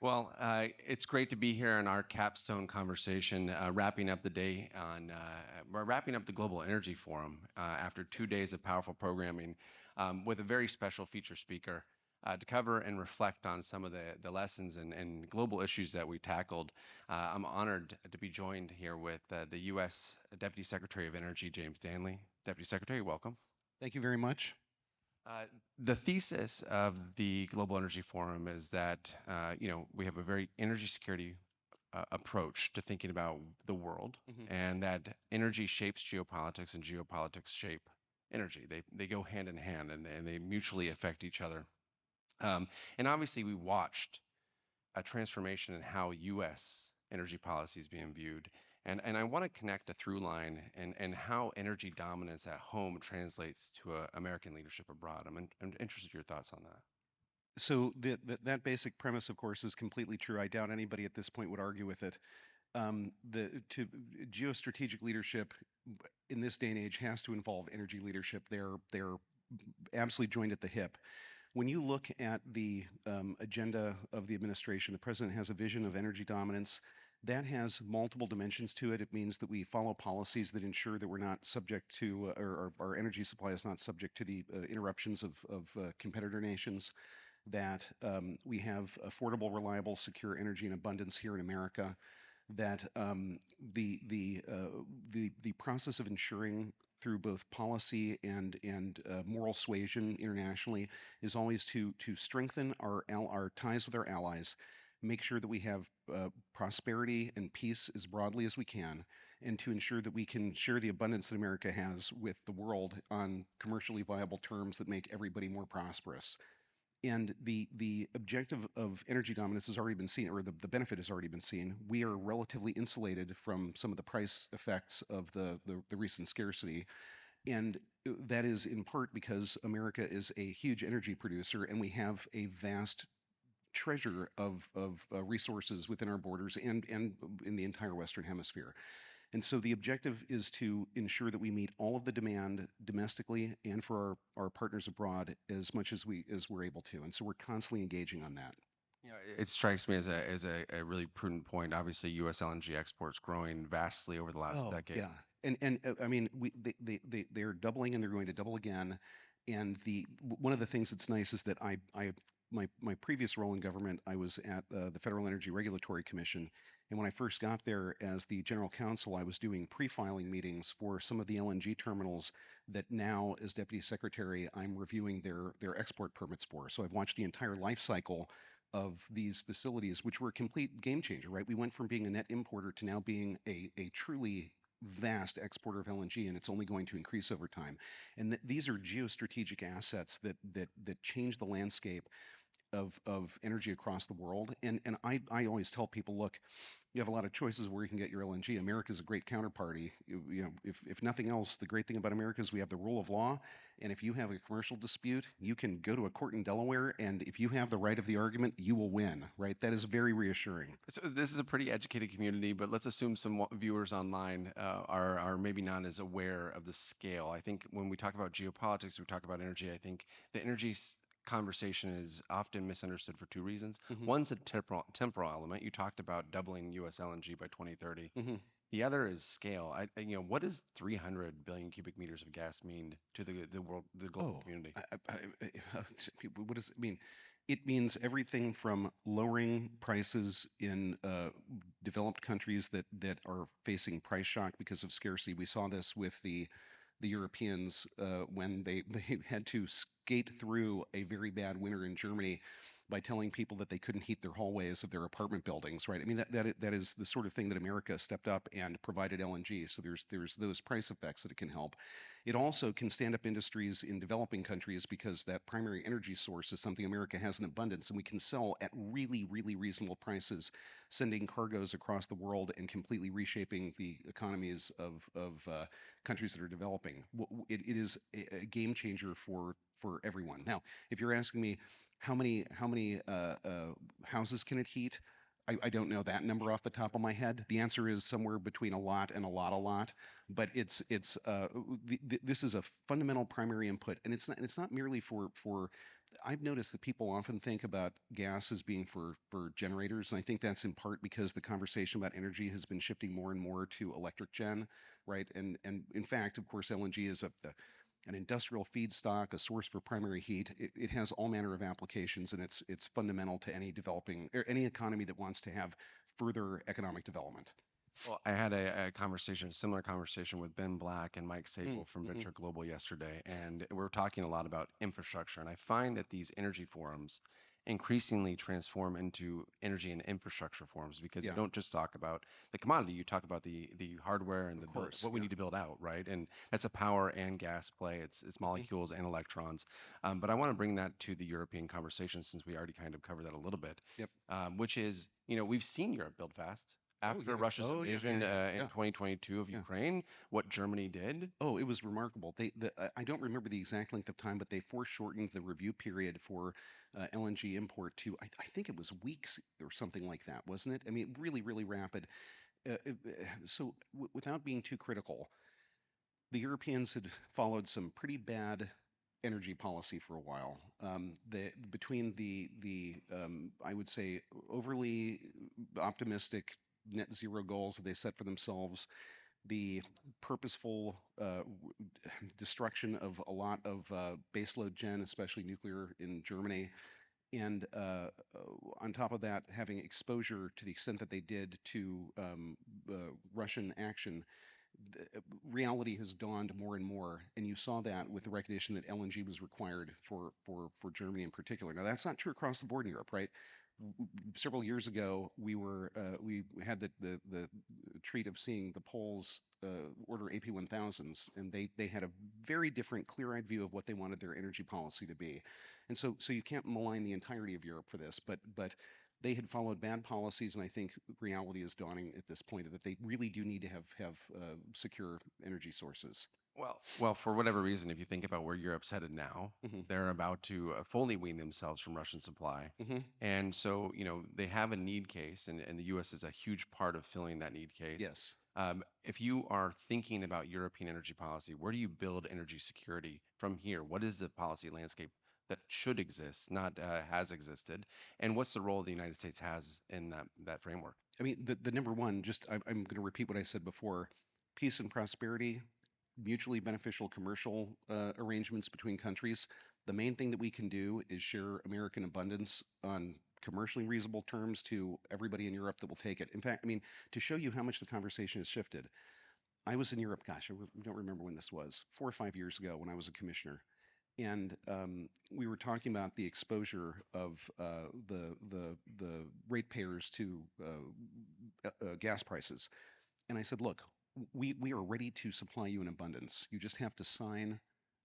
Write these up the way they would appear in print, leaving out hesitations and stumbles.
Well, it's great to be here in our capstone conversation, wrapping up the day on, we're wrapping up the Global Energy Forum after 2 days of powerful programming with a very special feature speaker to cover and reflect on some of the lessons and global issues that we tackled. I'm honored to be joined here with the U.S. Deputy Secretary of Energy, James Danley. Deputy Secretary, welcome. Thank you very much. Uh, the thesis of the Global Energy Forum is that we have a very energy security approach to thinking about the world, Mhm. and that energy shapes geopolitics, and geopolitics shape energy. They go hand in hand, and they mutually affect each other. Um, and obviously, we watched a transformation in how U.S. energy policy is being viewed. And I want to connect a through line and how energy dominance at home translates to American leadership abroad. I'm interested in your thoughts on that. So that basic premise, of course, is completely true. I doubt anybody at this point would argue with it. The to geostrategic leadership in this day and age has to involve energy leadership. They're absolutely joined at the hip. When you look at the agenda of the administration, the president has a vision of energy dominance. That has multiple dimensions to it. It means that we follow policies that ensure that we're not subject to, or our energy supply is not subject to the interruptions of competitor nations, that we have affordable, reliable, secure energy in abundance here in America, that the process of ensuring through both policy and moral suasion internationally is always to strengthen our ties with our allies, make sure that we have prosperity and peace as broadly as we can, and to ensure that we can share the abundance that America has with the world on commercially viable terms that make everybody more prosperous. And the objective of energy dominance has already been seen, or the benefit has already been seen. We are relatively insulated from some of the price effects of the recent scarcity. And that is in part because America is a huge energy producer and we have a vast treasure of resources within our borders and in the entire Western Hemisphere. And so the objective is to ensure that we meet all of the demand domestically and for our partners abroad as much as we're able to. And so we're constantly engaging on that. It strikes me as a really prudent point. Obviously, U.S. LNG exports growing vastly over the last Oh decade. yeah, and I mean they're doubling and they're going to double again. And one of the things that's nice is that I my previous role in government, I was at the Federal Energy Regulatory Commission, and when I first got there as the general counsel, I was doing pre-filing meetings for some of the LNG terminals that now, as deputy secretary, I'm reviewing their export permits for. So I've watched the entire life cycle of these facilities, which were a complete game changer, right? We went from being a net importer to now being a truly vast exporter of LNG, and it's only going to increase over time. And these are geostrategic assets that change the landscape of energy across the world. And I always tell people, look, you have a lot of choices where you can get your LNG. America is a great counterparty. If nothing else, the great thing about America is we have the rule of law. And if you have a commercial dispute, you can go to a court in Delaware, and if you have the right of the argument, you will win, right? That is very reassuring. So this is a pretty educated community, but let's assume some viewers online are maybe not as aware of the scale. I think when we talk about geopolitics, we talk about energy. I think the energy conversation is often misunderstood for two reasons. Hmm. One's a temporal element. You talked about doubling U.S. LNG by 2030. Hmm. The other is scale. What does 300 billion cubic meters of gas mean to the world, the global Oh, community? what does it mean? It means everything from lowering prices in developed countries that are facing price shock because of scarcity. We saw this with the Europeans when they had to skate through a very bad winter in Germany by telling people that they couldn't heat their hallways of their apartment buildings, right? I mean that is the sort of thing that America stepped up and provided LNG. So there's those price effects that it can help. It also can stand up industries in developing countries because that primary energy source is something America has in abundance, and we can sell at really, really reasonable prices, sending cargoes across the world and completely reshaping the economies of countries that are developing. It is a game changer for everyone. Now, if you're asking me how many houses can it heat, I don't know that number off the top of my head. The answer is somewhere between a lot and a lot. But this is a fundamental primary input, and it's not merely for. I've noticed that people often think about gas as being for generators, and I think that's in part because the conversation about energy has been shifting more and more to electric gen, right? And in fact, of course, LNG is an industrial feedstock, a source for primary heat. It has all manner of applications, and it's fundamental to any developing or any economy that wants to have further economic development. Well, I had a conversation, a similar conversation with Ben Black and Mike Mm, Sapel from hmm Venture Global yesterday, and we are talking a lot about infrastructure. And I find that these energy forums increasingly transform into energy and infrastructure forums because you Yeah, don't just talk about the commodity, you talk about the hardware and of the build, course. what we Yeah. need to build out, right? And that's a power and gas play. It's hmm molecules and electrons. But I want to bring that to the European conversation since we already kind of covered that a little bit, Yep. which is, we've seen Europe build fast Oh after yeah. Russia's Oh yeah. Yeah. invasion Yeah. in Yeah. 2022 of Yeah. Ukraine, what Germany did. Oh, it was remarkable. I don't remember the exact length of time, but they foreshortened the review period for LNG import to, I think it was weeks or something like that, wasn't it? I mean, really, really rapid. Without being too critical, the Europeans had followed some pretty bad energy policy for a while. Between the I would say overly optimistic net zero goals that they set for themselves, the purposeful destruction of a lot of baseload gen, especially nuclear in Germany, and on top of that, having exposure to the extent that they did to Russian action, reality has dawned more and more, and you saw that with the recognition that LNG was required for Germany in particular. Now that's not true across the board in Europe, right? Several years ago, we had the treat of seeing the Poles order AP1000s, and they had a very different, clear-eyed view of what they wanted their energy policy to be, and so you can't malign the entirety of Europe for this, but they had followed bad policies, and I think reality is dawning at this point that they really do need to have secure energy sources. Well, for whatever reason, if you think about where Europe's headed now, hmm they're about to fully wean themselves from Russian supply. hmm And so, they have a need case, and the US is a huge part of filling that need case. Yes. If you are thinking about European energy policy, where do you build energy security from here? What is the policy landscape that should exist, not has existed? And what's the role the United States has in that framework? I mean, the number one, I'm going to repeat what I said before: peace and prosperity, mutually beneficial commercial arrangements between countries. The main thing that we can do is share American abundance on commercially reasonable terms to everybody in Europe that will take it. In fact, I mean, to show you how much the conversation has shifted, I was in Europe, gosh, don't remember when this was, 4 or 5 years ago when I was a commissioner. And we were talking about the exposure of the ratepayers to gas prices. And I said, look, we are ready to supply you in abundance. You just have to sign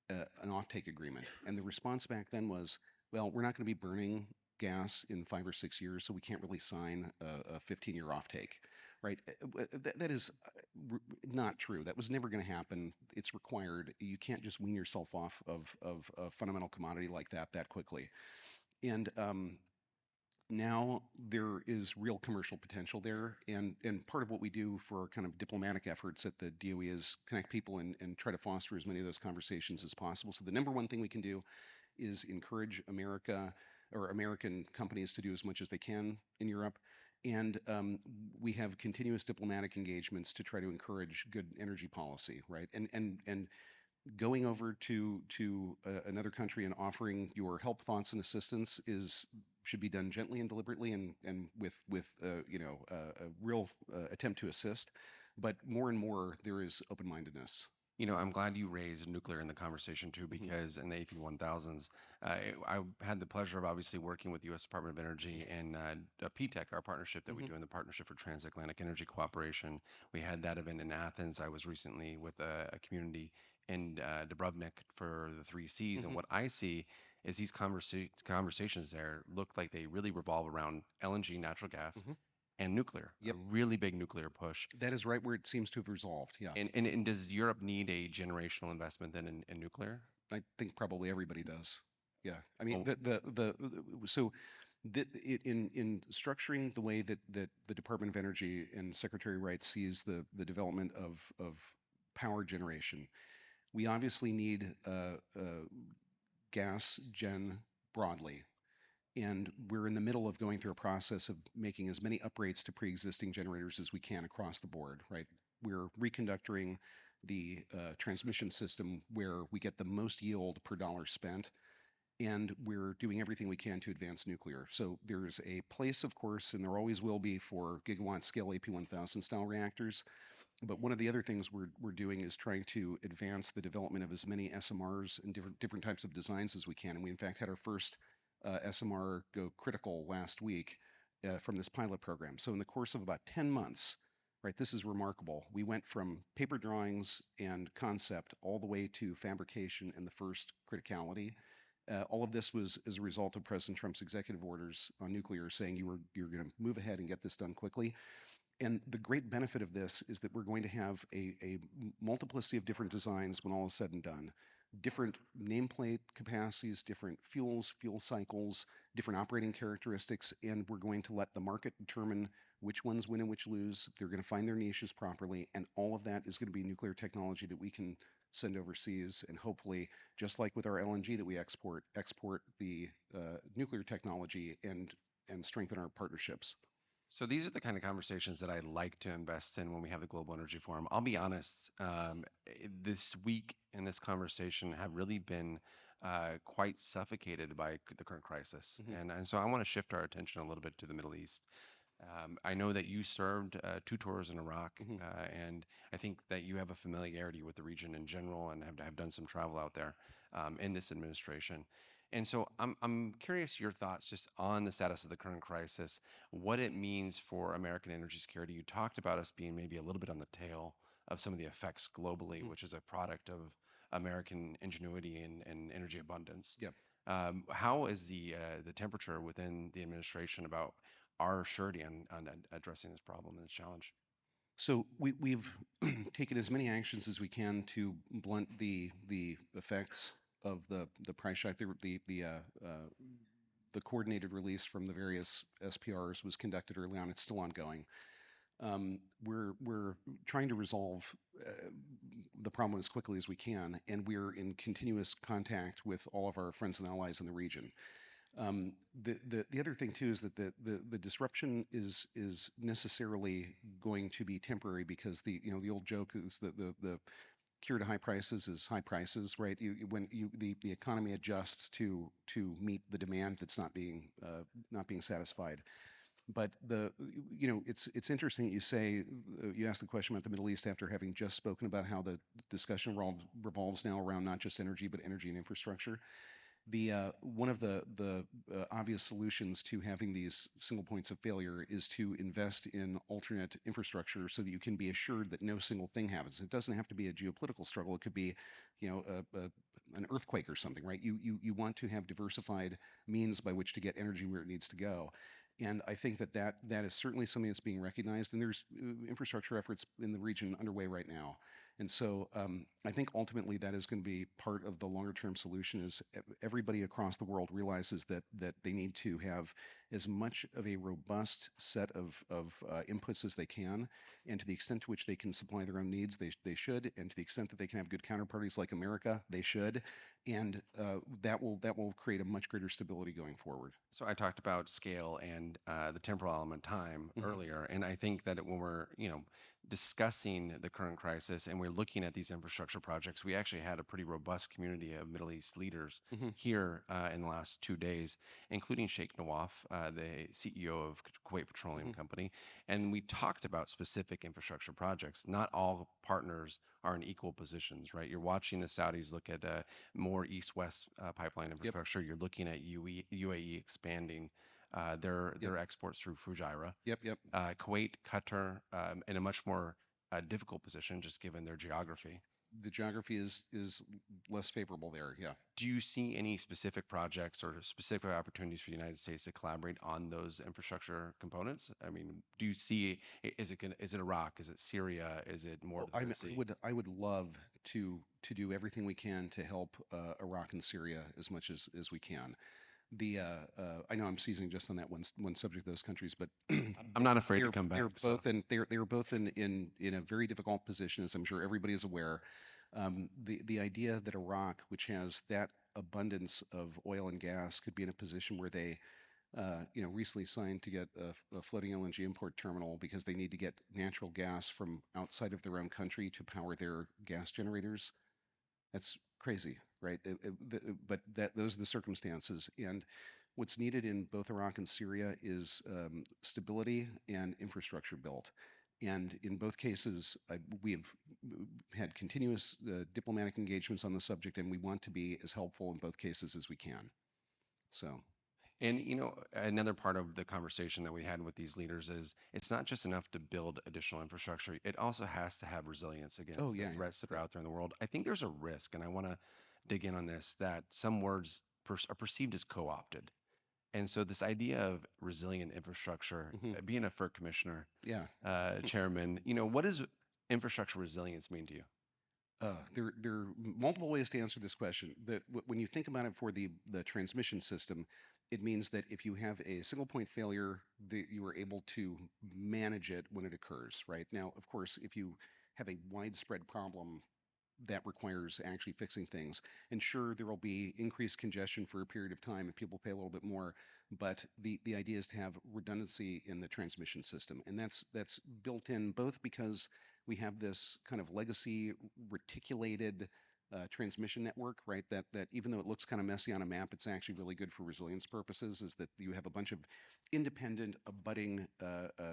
an offtake agreement. And the response back then was, well, we're not going to be burning gas in 5 or 6 years, so we can't really sign a 15-year offtake, right? That is not true. That was never going to happen. It's required. You can't just wean yourself off of a fundamental commodity like that quickly. And now there is real commercial potential there, and part of what we do for our kind of diplomatic efforts at the DOE is connect people and try to foster as many of those conversations as possible. So the number one thing we can do is encourage America or American companies to do as much as they can in Europe. And we have continuous diplomatic engagements to try to encourage good energy policy, right? And going over to another country and offering your help, thoughts, and assistance is should be done gently and deliberately and with a real attempt to assist. But more and more there is open-mindedness. I'm glad you raised nuclear in the conversation too, hmm because in the AP1000s, I had the pleasure of obviously working with the U.S. Department of Energy and PTEC, our partnership that we hmm do in the Partnership for Transatlantic Energy Cooperation. We had that event in Athens. I was recently with a community in Dubrovnik for the three C's, and hmm what I see is these conversations there look like they really revolve around LNG, natural gas, hmm and nuclear, a Yep, really big nuclear push. that is right where it seems to have resolved. Yeah, And does Europe need a generational investment then in nuclear? I think probably everybody does. Yeah, I mean Well, so In structuring the way that the Department of Energy and Secretary Wright sees the development of power generation, we obviously need gas gen broadly. And we're in the middle of going through a process of making as many uprates to pre-existing generators as we can across the board, right? We're reconductoring the transmission system where we get the most yield per dollar spent, and we're doing everything we can to advance nuclear. So there's a place, of course, and there always will be for gigawatt scale AP1000 style reactors. But one of the other things we're doing is trying to advance the development of as many SMRs and different types of designs as we can. And we in fact had our first SMR go critical last week from this pilot program. So in the course of about 10 months, right, this is remarkable. We went from paper drawings and concept all the way to fabrication and the first criticality. All of this was as a result of President Trump's executive orders on nuclear, saying you're going to move ahead and get this done quickly. And the great benefit of this is that we're going to have a multiplicity of different designs when all is said and done. Different nameplate capacities, different fuels, fuel cycles, different operating characteristics, and we're going to let the market determine which ones win and which lose. They're going to find their niches properly, and all of that is going to be nuclear technology that we can send overseas, and hopefully, just like with our LNG that we export the nuclear technology and strengthen our partnerships. So these are the kind of conversations that I like to invest in when we have the Global Energy Forum. I'll be honest, this week and this conversation have really been quite suffocated by the current crisis. Mhm. And so I want to shift our attention a little bit to the Middle East. I know that you served two tours in Iraq, Mhm. and I think that you have a familiarity with the region in general and have done some travel out there in this administration. And so I'm curious your thoughts just on the status of the current crisis, what it means for American energy security. You talked about us being maybe a little bit on the tail of some of the effects globally, Mhm. which is a product of American ingenuity and energy abundance. Yep. How is the temperature within the administration about our surety on addressing this problem and this challenge? So we've taken as many actions as we can to blunt the effects of the price shock. The coordinated release from the various SPRs was conducted early on. It's still ongoing. We're trying to resolve the problem as quickly as we can, and we're in continuous contact with all of our friends and allies in the region. Um, the other thing too is that the disruption is necessarily going to be temporary because the old joke is that the cure to high prices is high prices, right? The economy adjusts to meet the demand that's not being satisfied. But it's interesting that you say you asked the question about the Middle East after having just spoken about how the discussion revolves now around not just energy but energy and infrastructure. The One of the obvious solutions to having these single points of failure is to invest in alternate infrastructure so that you can be assured that no single thing happens. It doesn't have to be a geopolitical struggle. It could be, an earthquake or something, right? You want to have diversified means by which to get energy where it needs to go. And I think that is certainly something that's being recognized, and there's infrastructure efforts in the region underway right now. And so I think ultimately that is going to be part of the longer term solution is everybody across the world realizes that they need to have as much of a robust set of inputs as they can. And to the extent to which they can supply their own needs, they should. And to the extent that they can have good counterparties like America, they should. And that will create a much greater stability going forward. So I talked about scale and the temporal element time Hmm. earlier, and I think that when we're discussing the current crisis and we're looking at these infrastructure projects, we actually had a pretty robust community of Middle East leaders Hmm. here in the last 2 days, including Sheikh Nawaf, the CEO of Kuwait Petroleum Hmm. Company, and we talked about specific infrastructure projects. Not all partners are in equal positions, right? You're watching the Saudis look at more east-west pipeline Yep. infrastructure. You're looking at UAE expanding their Yep. their exports through Fujairah. Yep. Yep. Kuwait, Qatar, in a much more difficult position just given their geography. The geography is less favorable there. Yeah. Do you see any specific projects or specific opportunities for the United States to collaborate on those infrastructure components? I mean, do you see is it Iraq? Is it Syria? Is it more Oh, to the Red Sea? I would love to do everything we can to help Iraq and Syria as much as we can. I know I'm seizing just on that one subject, those countries, but I'm not afraid to come they're back. So, both in they're both in a very difficult position, as I'm sure everybody is aware. The idea that Iraq, which has that abundance of oil and gas, could be in a position where they recently signed to get a floating LNG import terminal because they need to get natural gas from outside of their own country to power their gas generators. That's crazy, right? But those are the circumstances. And what's needed in both Iraq and Syria is stability and infrastructure built. And in both cases, we have had continuous diplomatic engagements on the subject, and we want to be as helpful in both cases as we can. So, and another part of the conversation that we had with these leaders is it's not just enough to build additional infrastructure. It also has to have resilience oh against the yeah, yeah, threats that are right. out there in the world. I think there's a risk, and I want to dig in on this, that some words are perceived as co-opted. And so this idea of resilient infrastructure, Hmm. being a FERC commissioner, Yeah. chairman, what does infrastructure resilience mean to you? There are multiple ways to answer this question. When you think about it for the transmission system, it means that if you have a single point failure, you are able to manage it when it occurs, right? Now, of course, if you have a widespread problem, that requires actually fixing things. And sure, there will be increased congestion for a period of time and people pay a little bit more, but the idea is to have redundancy in the transmission system. And that's built in both because we have this kind of legacy reticulated transmission network, right? That even though it looks kind of messy on a map, it's actually really good for resilience purposes. Is that you have a bunch of independent, abutting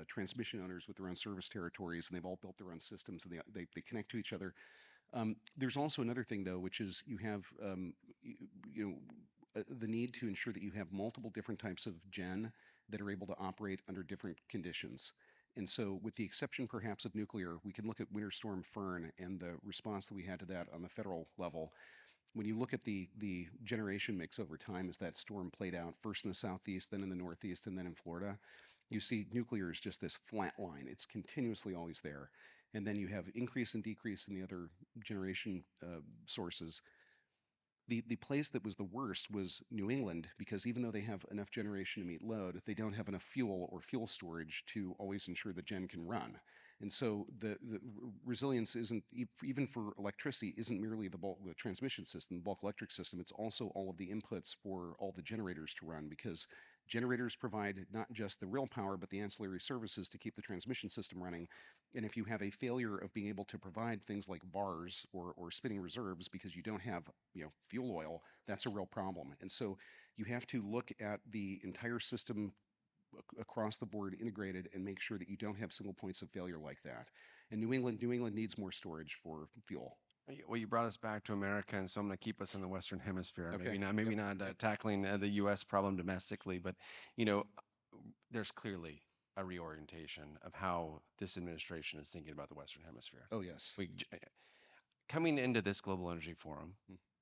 transmission owners with their own service territories, and they've all built their own systems, and they connect to each other. There's also another thing, though, which is you have you, you know the need to ensure that you have multiple different types of gen that are able to operate under different conditions. And so, with the exception perhaps of nuclear, we can look at Winter Storm Fern and the response that we had to that on the federal level. When you look at the generation mix over time as that storm played out, first in the southeast, then in the northeast, and then in Florida, you see nuclear is just this flat line. It's continuously always there. And then you have increase and decrease in the other generation sources. The place that was the worst was New England because even though they have enough generation to meet load, they don't have enough fuel or fuel storage to always ensure the gen can run. And so the resilience isn't even for electricity isn't merely the transmission system, the bulk electric system. It's also all of the inputs for all the generators to run because generators provide not just the real power but the ancillary services to keep the transmission system running. And if you have a failure of being able to provide things like VARs or spinning reserves because you don't have fuel oil, that's a real problem. And so you have to look at the entire system across the board integrated and make sure that you don't have single points of failure like that. And New England needs more storage for fuel. Well, you brought us back to America, and so I'm going to keep us in the Western Hemisphere. Okay. Maybe Yep. not Yep. tackling the U.S. problem domestically, but you know, there's clearly a reorientation of how this administration is thinking about the Western Hemisphere. Oh yes. We coming into this global energy forum,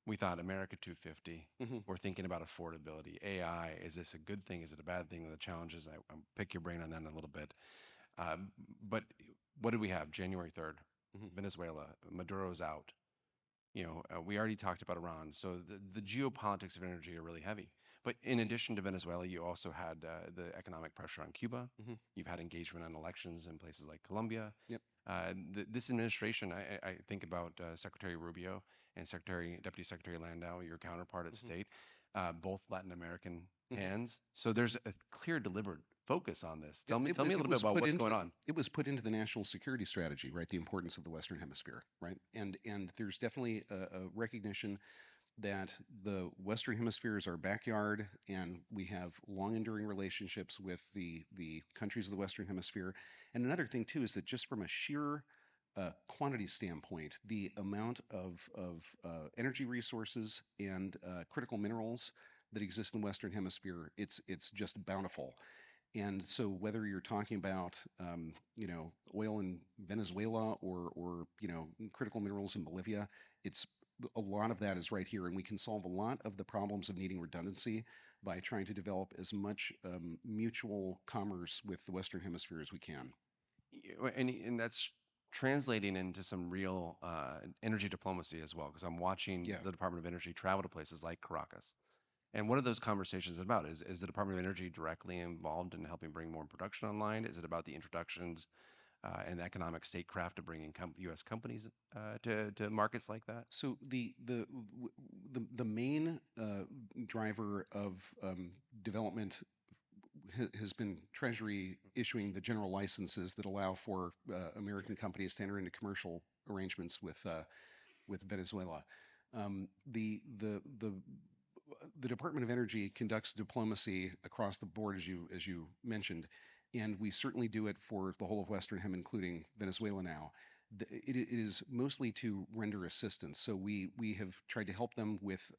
we thought America 250. Mm-hmm. We're thinking about affordability, AI. Is this a good thing? Is it a bad thing? The challenges. I pick your brain on that in a little bit. Um, but what did we have? January 3rd, Mm-hmm. Venezuela, Maduro's out. We already talked about Iran. So the geopolitics of energy are really heavy. But in addition to Venezuela, you also had the economic pressure on Cuba. Mm-hmm. You've had engagement on elections in places like Colombia. Yep. This administration, I think about Secretary Rubio and Deputy Secretary Landau, your counterpart at Mm-hmm. state, both Latin American Mm-hmm. hands. So there's a clear, deliberate focus on this. It, Tell me a it little bit was about put what's into going on. it was put into the national security strategy, right? The importance of the Western Hemisphere, right? And there's definitely a recognition that the Western Hemisphere is our backyard, and we have long enduring relationships with the countries of the Western Hemisphere. And another thing too is that just from a sheer quantity standpoint, the amount of energy resources and critical minerals that exist in the Western Hemisphere, it's just bountiful. And so whether you're talking about oil in Venezuela or critical minerals in Bolivia, it's a lot of that is right here, and we can solve a lot of the problems of needing redundancy by trying to develop as much mutual commerce with the Western Hemisphere as we can. And that's translating into some real energy diplomacy as well, because I'm watching Yeah. the Department of Energy travel to places like Caracas, And what are those conversations about? Is the Department of Energy directly involved in helping bring more production online? Is it about the introductions and economic statecraft to bring in U.S. companies to markets like that? So the main driver of development has been Treasury issuing the general licenses that allow for American companies to enter into commercial arrangements with Venezuela. Um, the the the the Department of Energy conducts diplomacy across the board, as you mentioned, and we certainly do it for the whole of Western Hem, including Venezuela now. It is mostly to render assistance. So we have tried to help them with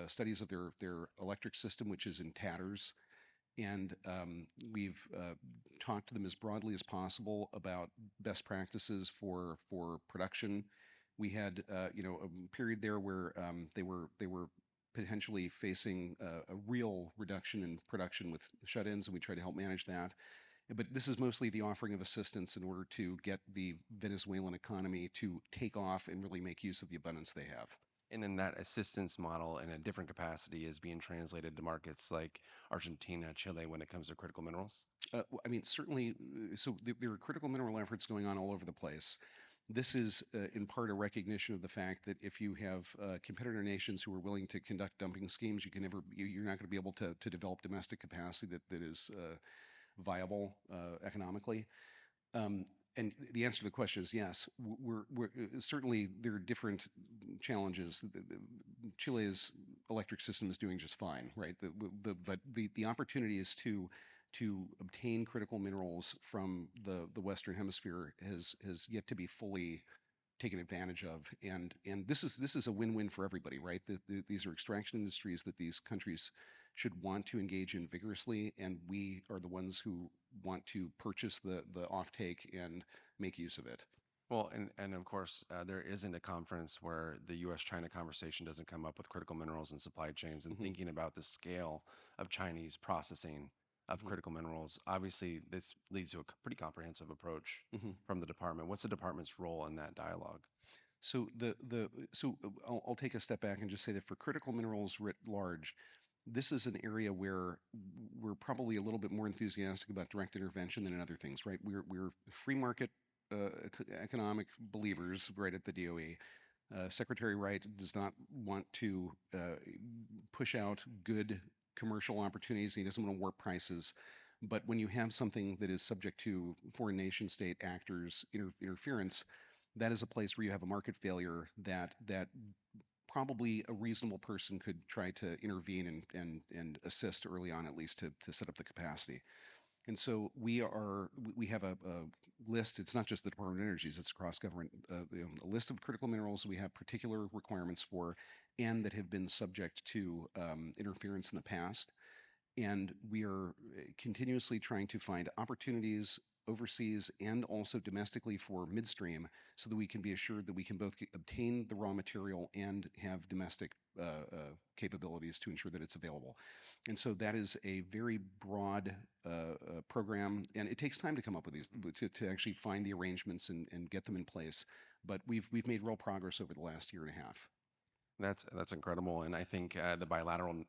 studies of their electric system, which is in tatters, and we've talked to them as broadly as possible about best practices for production. We had a period there where they were potentially facing a real reduction in production with shut-ins, and we tried to help manage that. But this is mostly the offering of assistance in order to get the Venezuelan economy to take off and really make use of the abundance they have. And then that assistance model in a different capacity is being translated to markets like Argentina, Chile when it comes to critical minerals. I mean, certainly, so there are critical mineral efforts going on all over the place. This is in part a recognition of the fact that if you have competitor nations who are willing to conduct dumping schemes, you're not going to be able to develop domestic capacity that is viable economically. Um, and the answer to the question is yes. We're certainly there are different challenges. Chile's electric system is doing just fine, right? But the opportunity is to obtain critical minerals from the Western Hemisphere has yet to be fully taken advantage of, and this is a win-win for everybody, right? These are extraction industries that these countries should want to engage in vigorously, and we are the ones who want to purchase the offtake and make use of it. Well, and of course, there isn't a conference where the U.S.-China conversation doesn't come up with critical minerals and supply chains and Hmm. thinking about the scale of Chinese processing of Hmm. critical minerals. Obviously, this leads to a pretty comprehensive approach Hmm. from the department. What's the department's role in that dialogue? So I'll take a step back and just say that for critical minerals writ large, this is an area where we're probably a little bit more enthusiastic about direct intervention than in other things, right? We're free market economic believers, right, at the DOE. Secretary Wright does not want to push out good commercial opportunities. He doesn't want to warp prices. But when you have something that is subject to foreign nation state actors interference, that is a place where you have a market failure that probably a reasonable person could try to intervene and assist early on, at least to set up the capacity. And so we have a list. It's not just the Department of Energy; it's across government. A list of critical minerals we have particular requirements for, and that have been subject to interference in the past. And we are continuously trying to find opportunities overseas and also domestically for midstream so that we can be assured that we can both obtain the raw material and have domestic capabilities to ensure that it's available. And so that is a very broad program, and it takes time to come up with these, to actually find the arrangements and get them in place. But we've made real progress over the last year and a half. That's incredible, and I think the bilateral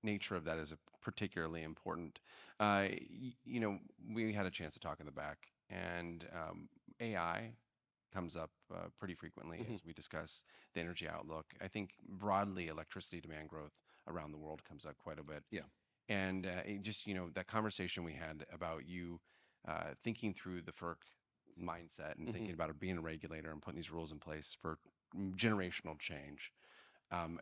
nature of that is particularly important. We had a chance to talk in the back, and AI comes up pretty frequently Hmm. as we discuss the energy outlook. I think broadly, electricity demand growth around the world comes up quite a bit, Yeah. and that conversation we had about you thinking through the FERC mindset and Hmm. thinking about it being a regulator and putting these rules in place for generational change.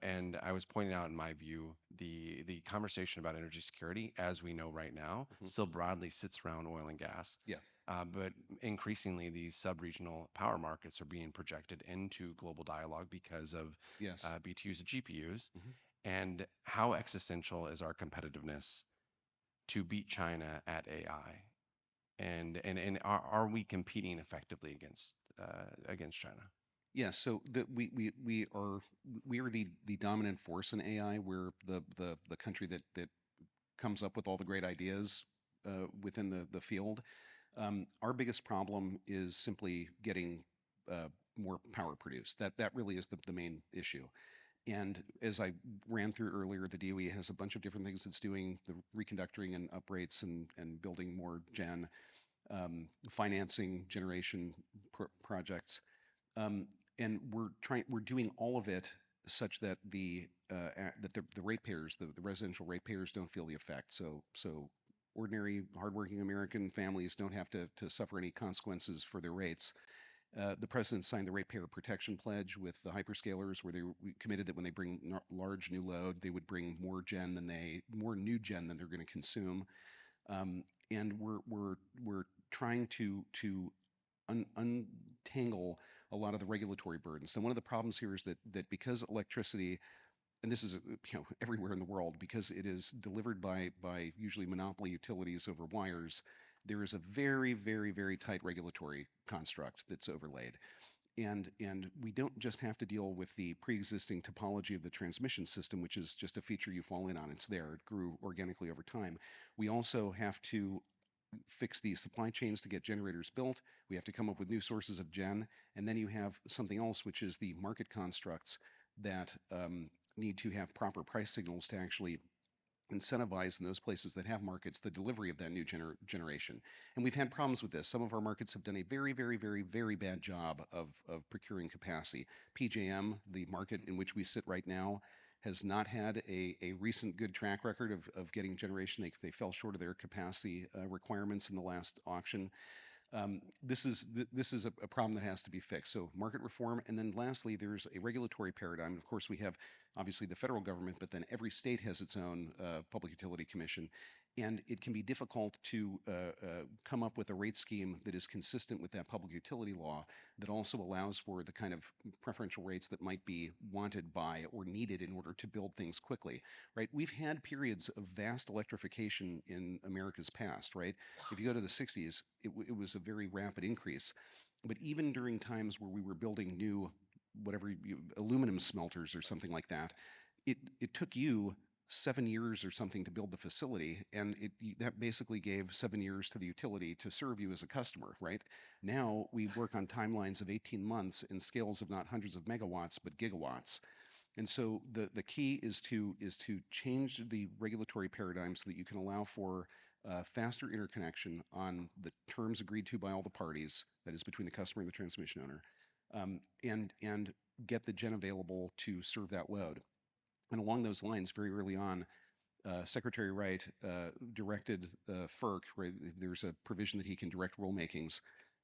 And I was pointing out, in my view, the conversation about energy security, as we know right now, Hmm. still broadly sits around oil and gas. Yeah. But increasingly, these sub-regional power markets are being projected into global dialogue because of Yes. BTUs and GPUs. Hmm. And how existential is our competitiveness to beat China at AI? And are we competing effectively against China? Yeah, so we are the dominant force in AI. We're the country that comes up with all the great ideas within the field. Our biggest problem is simply getting more power produced. That really is the main issue. And as I ran through earlier, the DOE has a bunch of different things it's doing, the reconductoring and uprates and building more gen, financing generation projects. Um, and we're doing all of it such that the ratepayers, the residential ratepayers, don't feel the effect. So ordinary hardworking American families don't have to suffer any consequences for their rates. The president signed the ratepayer protection pledge with the hyperscalers, where they committed that when they bring large new load, they would bring more new gen than they're going to consume. And we're trying to untangle a lot of the regulatory burdens. And one of the problems here is that because electricity, and this is everywhere in the world, because it is delivered by usually monopoly utilities over wires, there is a very tight regulatory construct that's overlaid. And we don't just have to deal with the pre-existing topology of the transmission system, which is just a feature you fall in on. It's there. It grew organically over time. We also have to fix the supply chains to get generators built. We have to come up with new sources of gen. And then you have something else, which is the market constructs that need to have proper price signals to actually incentivize in those places that have markets the delivery of that new generation. And we've had problems with this. Some of our markets have done a very bad job of procuring capacity. PJM, the market in which we sit right now, has not had a recent good track record of getting generation. They fell short of their capacity requirements in the last auction. This is a problem that has to be fixed. So market reform, and then lastly, there's a regulatory paradigm. Of course, we have obviously the federal government, but then every state has its own public utility commission, and it can be difficult to come up with a rate scheme that is consistent with that public utility law that also allows for the kind of preferential rates that might be wanted by or needed in order to build things quickly. Right? We've had periods of vast electrification in America's past. Right? If you go to the 60s, it was a very rapid increase. But even during times where we were building new, aluminum smelters or something like that, it took you 7 years or something to build the facility, and that basically gave 7 years to the utility to serve you as a customer. Right now, we work on timelines of 18 months in scales of not hundreds of megawatts but gigawatts. And so the key is to change the regulatory paradigm so that you can allow for faster interconnection on the terms agreed to by all the parties, that is between the customer and the transmission owner, and get the gen available to serve that load. And along those lines, very early on, Secretary Wright directed FERC. Right, there's a provision that he can direct rulemakings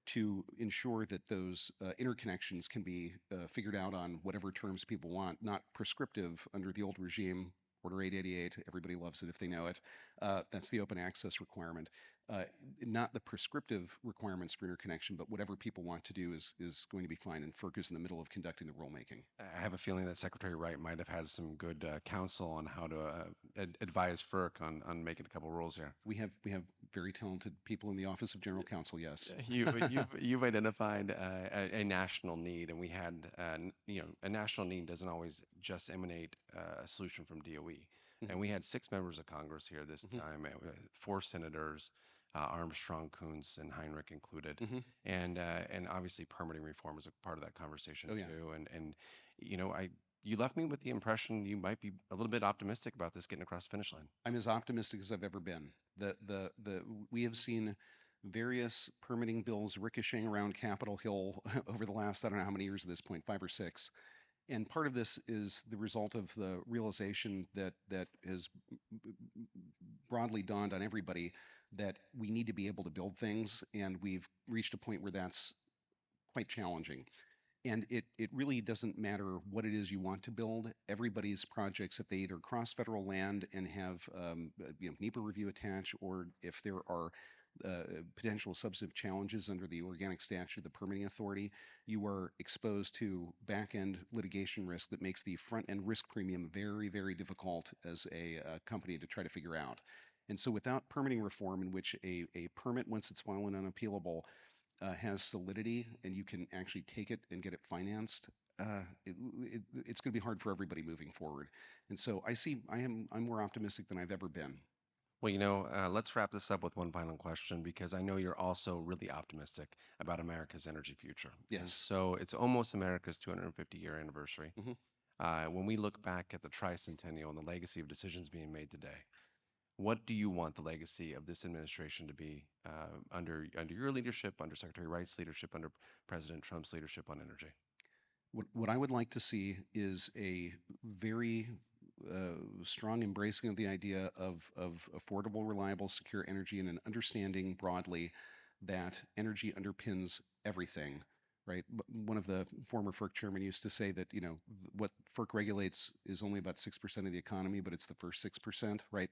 to ensure that those interconnections can be figured out on whatever terms people want, not prescriptive under the old regime. Order 888, everybody loves it if they know it. That's the open access requirement. Uh, Not the prescriptive requirements for interconnection, but whatever people want to do is going to be fine. And FERC is in the middle of conducting the rulemaking. I have a feeling that Secretary Wright might have had some good counsel on how to advise FERC on making a couple rules here. We have very talented people in the Office of General Counsel. Yes. You've identified a national need, and we had a national need doesn't always just emanate a solution from DOE. And Mhm, we had six members of Congress here this mhm, time, four senators, Armstrong, Coons, and Heinrich included, mhm. and obviously permitting reform is a part of that conversation Oh yeah. too. And I you left me with the impression you might be a little bit optimistic about this getting across the finish line. I'm as optimistic as I've ever been. We have seen various permitting bills ricocheting around Capitol Hill over the last, I don't know how many years at this point, 5 or 6. And part of this is the result of the realization that has broadly dawned on everybody that we need to be able to build things, and we've reached a point where that's quite challenging. And it really doesn't matter what it is you want to build. Everybody's projects, if they either cross federal land and have NEPA review attached, or if there are potential substantive challenges under the organic statute of the permitting authority, you are exposed to back end litigation risk that makes the front end risk premium very difficult as a company to try to figure out. And so, without permitting reform, in which a permit, once it's final and unappealable, has solidity and you can actually take it and get it financed, it's going to be hard for everybody moving forward. And so I'm more optimistic than I've ever been. Well, let's wrap this up with one final question because I know you're also really optimistic about America's energy future. And Yes. so it's almost America's 250-year anniversary. Hmm. When we look back at the tricentennial and the legacy of decisions being made today, what do you want the legacy of this administration to be under your leadership, under Secretary Wright's leadership, under President Trump's leadership on energy? What I would like to see is a very strong embracing of the idea of affordable, reliable, secure energy, and an understanding broadly that energy underpins everything, right? One of the former FERC chairmen used to say that, what FERC regulates is only about 6% of the economy, but it's the first 6%, right?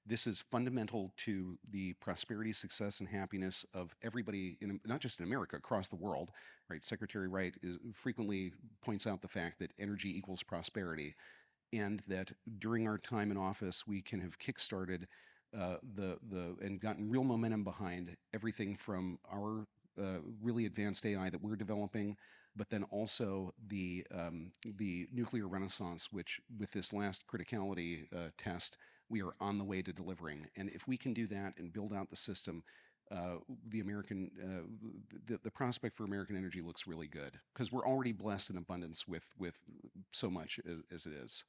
This is fundamental to the prosperity, success, and happiness of everybody, not just in America, across the world, right? Secretary Wright frequently points out the fact that energy equals prosperity, and that during our time in office, we can have kickstarted the and gotten real momentum behind everything from our really advanced AI that we're developing, but then also the nuclear renaissance, which with this last criticality test, we are on the way to delivering. And if we can do that and build out the system, the American the prospect for American energy looks really good because we're already blessed in abundance with so much as it is.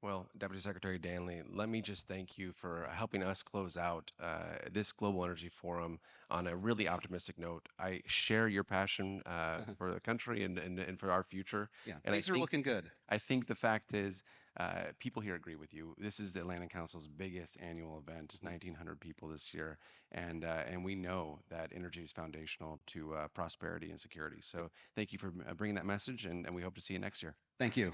Well, Deputy Secretary Danley, let me just thank you for helping us close out this Global Energy Forum on a really optimistic note. I share your passion for the country and for our future. Yeah, And things are looking good. I think the fact is, people here agree with you. This is the Atlantic Council's biggest annual event, Mhm. 1,900 people this year, and we know that energy is foundational to prosperity and security. So thank you for bringing that message, and we hope to see you next year. Thank you.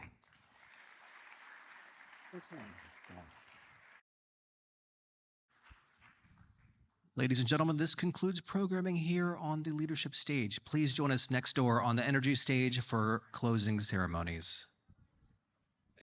Ladies and gentlemen, this concludes programming here on the leadership stage. Please join us next door on the energy stage for closing ceremonies.